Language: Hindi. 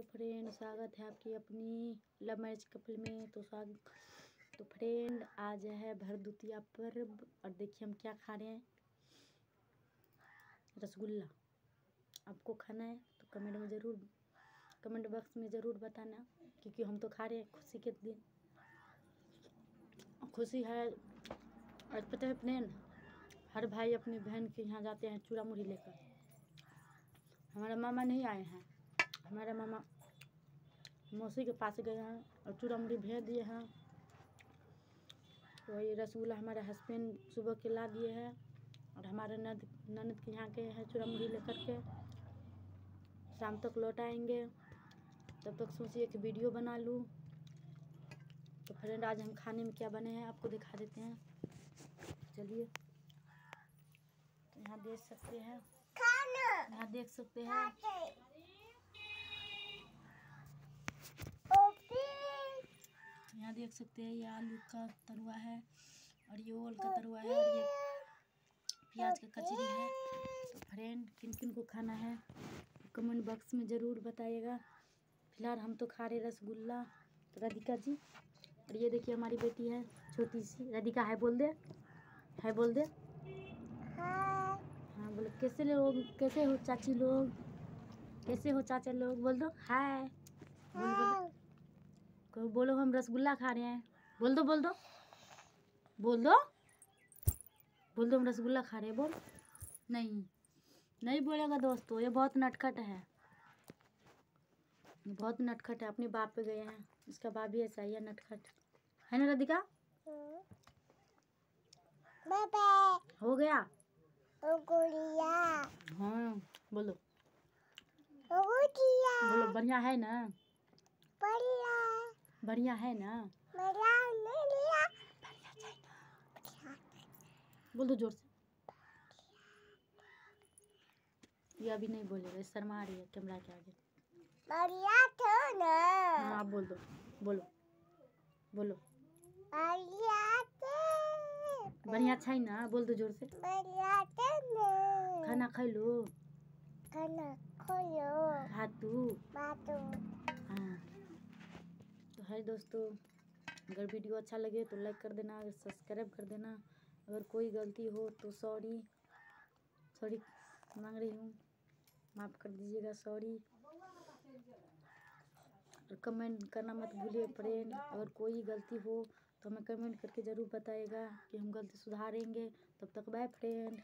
हेलो फ्रेंड, स्वागत है आपकी अपनी लव मैरिज कपल में। तो फ्रेंड, आज है भरदुतिया पर्व और देखिए हम क्या खा रहे हैं। रसगुल्ला। आपको खाना है तो कमेंट बॉक्स में ज़रूर बताना, क्योंकि हम तो खा रहे हैं खुशी के दिन। खुशी है। आज पता है फ्रेंड, हर भाई अपनी बहन के यहाँ जाते हैं चूड़ा मुड़ी लेकर। हमारे मामा नहीं आए हैं। हमारे मामा मौसी के पास गए हैं और चूड़ा मुड़ी भेज दिए हैं। वही रसगुल्ला हमारे हस्बैंड सुबह के ला दिए हैं और हमारे ननद के यहाँ गए हैं चूड़ा मुड़ी लेकर के। शाम तक लौट आएंगे। तब तक सोचिए कि वीडियो बना लूँ। तो फ्रेंड, आज हम खाने में क्या बने हैं आपको दिखा देते हैं। चलिए, यहाँ देख सकते हैं। यहाँ देख सकते हैं, ये आलू का तरुआ है और ये ओल का तरुआ है और ये प्याज का कचरी है। तो फ्रेंड, किन किन को खाना है कमेंट बॉक्स में ज़रूर बताइएगा। फिलहाल हम तो खा रहे रसगुल्ला। तो राधिका जी, और ये देखिए हमारी बेटी है छोटी सी राधिका। हाय बोल दे, हाय बोल दे। हाँ बोलो, कैसे हो चाची लोग, कैसे हो चाचा लोग, बोल दो हाय। बोलो हम रसगुल्ला खा रहे हैं। बोल दो बोल दो बोल दो बोल दो हम रसगुल्ला खा रहे हैं। बोल। नहीं बोलेगा दोस्तों, ये बहुत नटखट है, बहुत नटखट है। अपने बाप पे गए हैं। इसका बाप भी ऐसा ही है, नटखट है ना राधिका? हो गया। हाँ बोलो बोलो, बढ़िया है ना? बढ़िया है ना? बोल दो जोर से। ये अभी नहीं बोलेगा, शर्मा रही है कैमरा के आगे। हाँ आप बोल दो, बोलो बोलो। बढ़िया अच्छा ही ना? बोल दो जोर से। खाना खा लो। भातू। हाँ तो है दोस्तों, अगर वीडियो अच्छा लगे तो लाइक कर देना, सब्सक्राइब कर देना। अगर कोई गलती हो तो सॉरी मांग रही हूँ, माफ़ कर दीजिएगा, सॉरी। और कमेंट करना मत भूलिए फ्रेंड। अगर कोई गलती हो तो हमें कमेंट करके ज़रूर बताइएगा कि हम गलती सुधारेंगे। तब तक बाय फ्रेंड।